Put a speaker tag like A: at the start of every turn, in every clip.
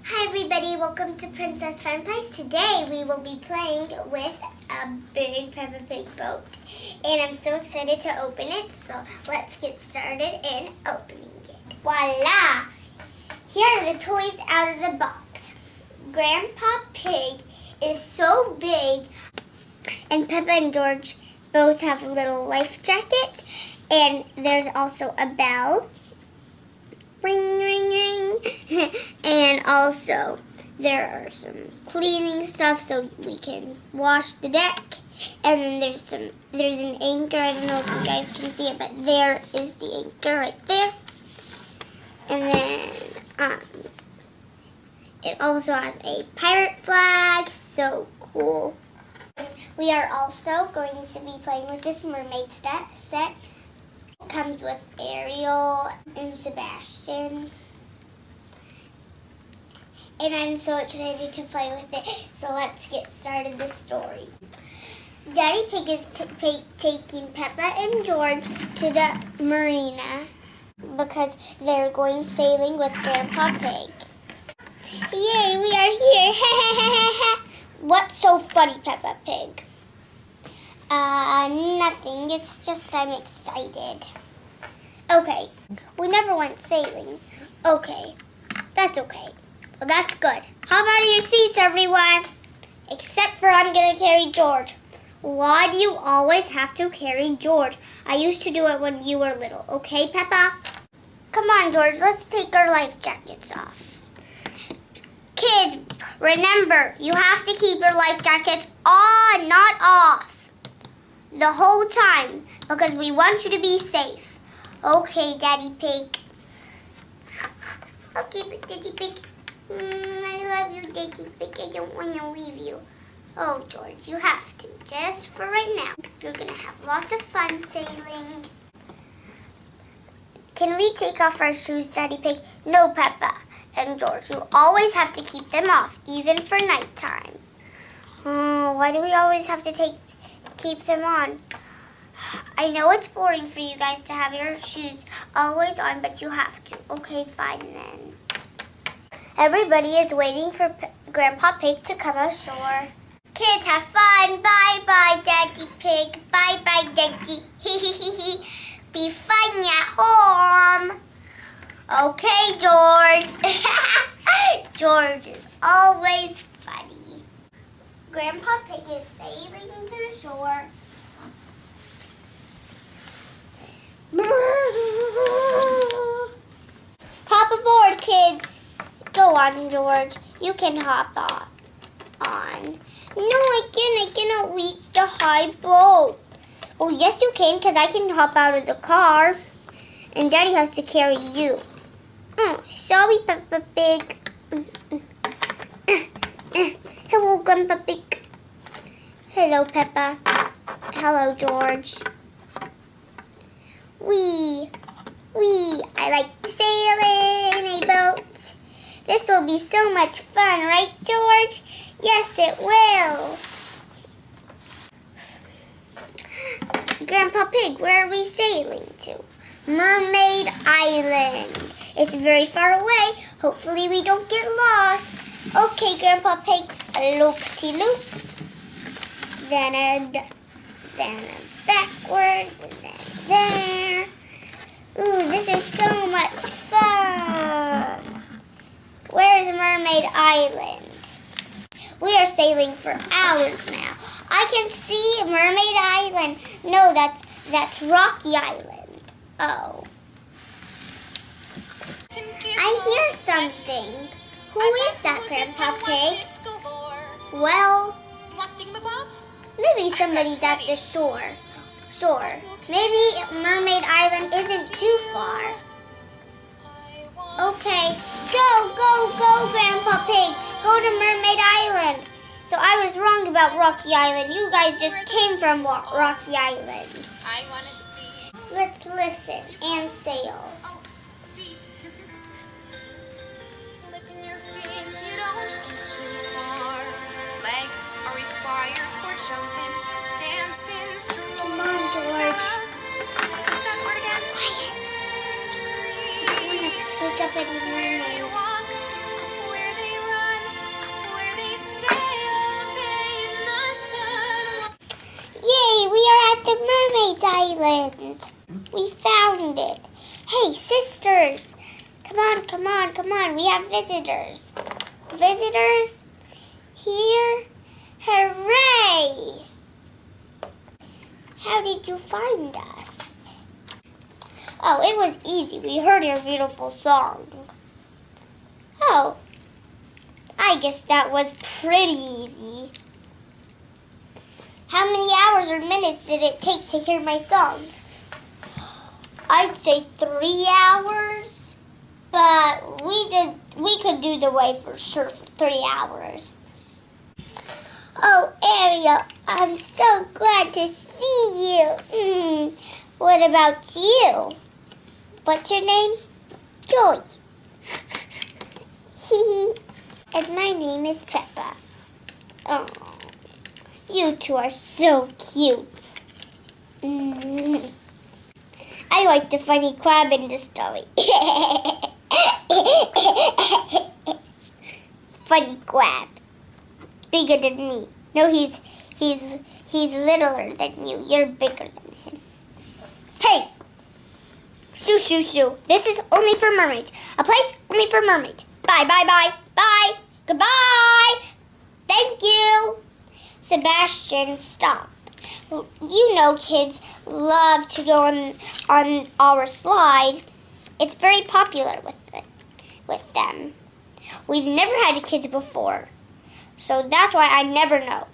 A: Hi everybody, welcome to Princess Fun Place. Today we will be playing with a big Peppa Pig boat. And I'm so excited to open it, so let's get started in opening it. Voila! Here are the toys out of the box. Grandpa Pig is so big, and Peppa and George both have a little life jacket. And there's also a bell. Ring, ring, ring. And also, there are some cleaning stuff so we can wash the deck. And then there's an anchor. I don't know if you guys can see it, but there is the anchor right there. And then it also has a pirate flag. So cool. We are also going to be playing with this mermaid set. It comes with Ariel and Sebastian. And I'm so excited to play with it. So let's get started the story. Daddy Pig is taking Peppa and George to the marina because they're going sailing with Grandpa Pig. Yay, we are here. What's so funny, Peppa Pig? Nothing. It's just I'm excited. Okay, we never went sailing. Okay, that's okay. Well, that's good. Hop out of your seats, everyone. Except for I'm going to carry George. Why do you always have to carry George? I used to do it when you were little. Okay, Peppa? Come on, George. Let's take our life jackets off. Kids, remember, you have to keep your life jackets on, not off. The whole time, because we want you to be safe. Okay, Daddy Pig. Okay, Daddy Pig. I love you, Daddy Pig. I don't want to leave you. Oh, George, you have to. Just for right now. You're going to have lots of fun sailing. Can we take off our shoes, Daddy Pig? No, Peppa and George. You always have to keep them off, even for nighttime. Why do we always have to keep them on? I know it's boring for you guys to have your shoes always on, but you have to. Okay, fine then. Everybody is waiting for Grandpa Pig to come ashore. Kids, have fun. Bye-bye, Daddy Pig. Bye-bye, Daddy. Be fun at home. Okay, George. George is always funny. Grandpa Pig is sailing to the shore. Hop aboard, kids. Go on, George. You can hop on. No, I cannot reach the high boat. Oh, yes, you can, because I can hop out of the car. And Daddy has to carry you. Oh, sorry, Peppa Pig. Hello, Grandpa Pig. Hello, Peppa. Hello, George. I like sailing in a boat. This will be so much fun, right, George? Yes, it will. Grandpa Pig, where are we sailing to? Mermaid Island. It's very far away. Hopefully we don't get lost. Okay, Grandpa Pig, a loop-de-loop. Then a backwards, and then there. Ooh, this is so much fun. Where is Mermaid Island? We are sailing for hours now. I can see Mermaid Island. No, that's Rocky Island. Oh. I hear something. Who is that, Grandpa Pig? Well, maybe somebody's at the shore. Maybe Mermaid Island isn't too far. Okay, go, Grandpa Pig. Go to Mermaid Island. So I was wrong about Rocky Island. You guys just came from Rocky Island.
B: I want to see.
A: Let's listen and sail.
B: Oh, feet. Flipping your fins, you don't get too far. Legs are required for jumping, dancing, strolling.
A: Come on, George.
B: That word again.
A: Quiet.
B: Street.
A: Wake up any
B: Where they
A: mermaids.
B: walk, where they
A: island. We found it. Hey, sisters. Come on, come on, come on. We have visitors. Visitors here? Hooray! How did you find us? Oh, it was easy. We heard your beautiful song. Oh, I guess that was pretty easy. How many hours or minutes did it take to hear my song? I'd say 3 hours, but we could do the way for sure for 3 hours. Oh, Ariel, I'm so glad to see you. What about you? What's your name? George. And my name is Peppa. Oh, you two are so cute. I like the funny crab in the story. Funny crab. Bigger than me. No, he's littler than you. You're bigger than him. Hey! Shoo, shoo, shoo. This is only for mermaids. A place only for mermaids. Bye, bye, bye. Bye. Goodbye. Thank you. Sebastian, stop. You know kids love to go on our slide. It's very popular with them. We've never had kids before, so that's why I never know.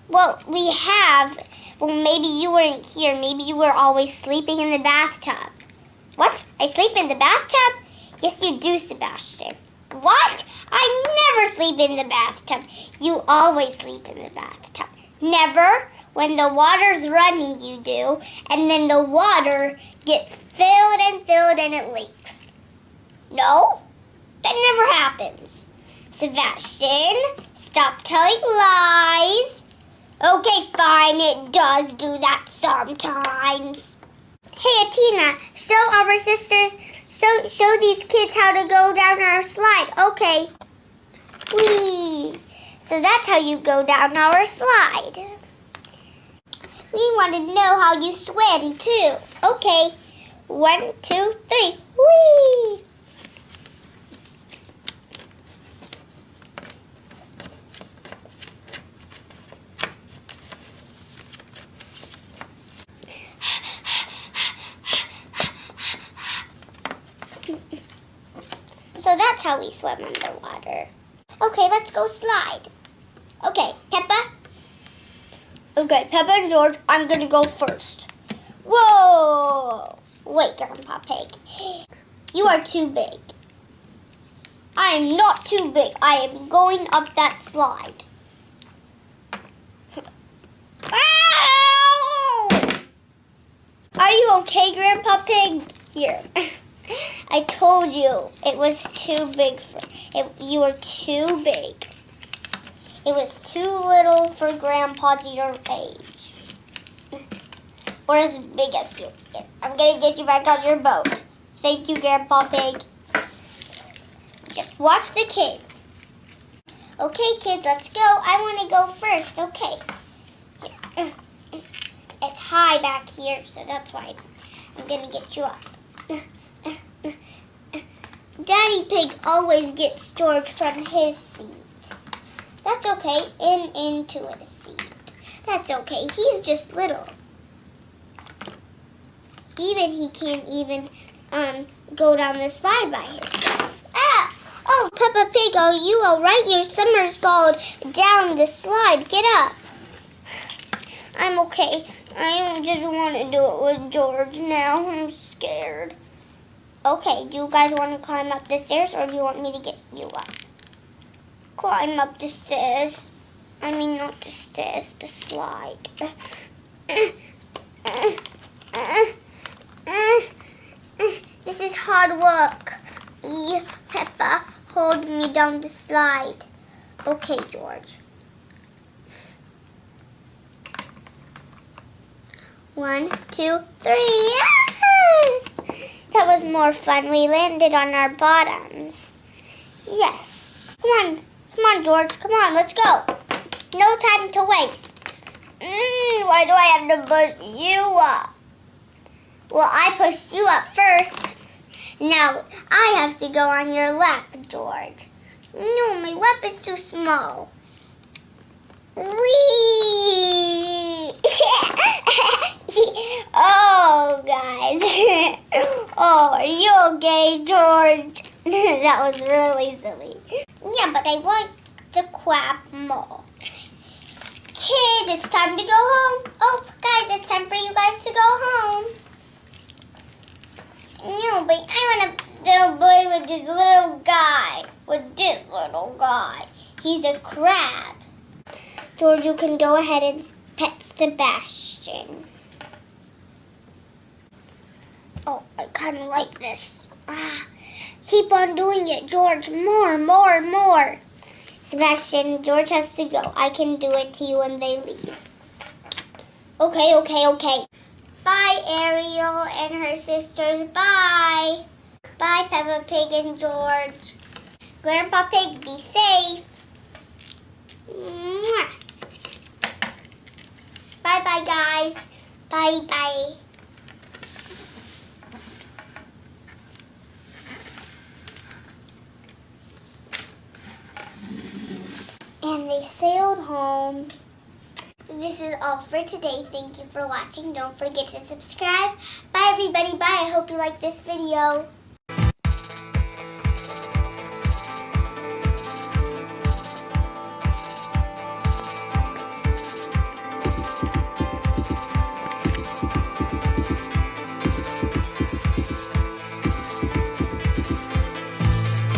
A: Well, we have. Well, maybe you weren't here. Maybe you were always sleeping in the bathtub. What? I sleep in the bathtub? Yes, you do, Sebastian. What? I never sleep in the bathtub. You always sleep in the bathtub. Never. When the water's running, you do. And then the water gets filled and it leaks. No? That never happens. Sebastian, stop telling lies. Okay, fine, it does do that sometimes. Hey, Atina, show our sisters, show these kids how to go down our slide. Okay. Whee! So that's how you go down our slide. We want to know how you swim, too. Okay. 1, 2, 3. Whee! So that's how we swim underwater. Okay, let's go slide. Okay, Peppa. Okay, Peppa and George, I'm going to go first. Whoa! Wait, Grandpa Pig. You are too big. I am not too big. I am going up that slide. Ow! Are you okay, Grandpa Pig? Here. I told you it was too big you were too big. It was too little for Grandpa's your age. Or as big as you. I'm gonna get you back on your boat. Thank you, Grandpa Pig. Just watch the kids. Okay, kids, let's go. I want to go first. Okay. Here. It's high back here, so that's why I'm gonna get you up. Daddy Pig always gets George from his seat. That's okay. Into his seat. That's okay. He's just little. He can't even go down the slide by himself. Ah! Oh, Peppa Pig, are you all right? Your somersault down the slide. Get up. I'm okay. I just want to do it with George now. I'm scared. Okay, do you guys want to climb up the stairs or do you want me to get you up? Climb up the stairs. I mean, not the stairs, the slide. This is hard work. Peppa, hold me down the slide. Okay, George. 1, 2, 3. That was more fun. We landed on our bottoms. Yes. Come on, George. Come on, let's go. No time to waste. Why do I have to push you up? Well, I pushed you up first. Now, I have to go on your lap, George. No, my lap is too small. Whee! Oh, guys. Oh, are you okay, George? That was really silly. Yeah, but I want to clap more. Kids, it's time to go home. Oh, guys, it's time for you guys to go home. No, but I want to still play with this little guy. With this little guy. He's a crab. George, you can go ahead and pet Sebastian. Oh, I kind of like this. Keep on doing it, George. More, more, more. Sebastian, George has to go. I can do it to you when they leave. Okay, okay, okay. Bye, Ariel and her sisters. Bye. Bye, Peppa Pig and George. Grandpa Pig, be safe. Mwah. Bye-bye, guys. Bye-bye. And they sailed home. This is all for today. Thank you for watching. Don't forget to subscribe. Bye, everybody. Bye. I hope you like this video.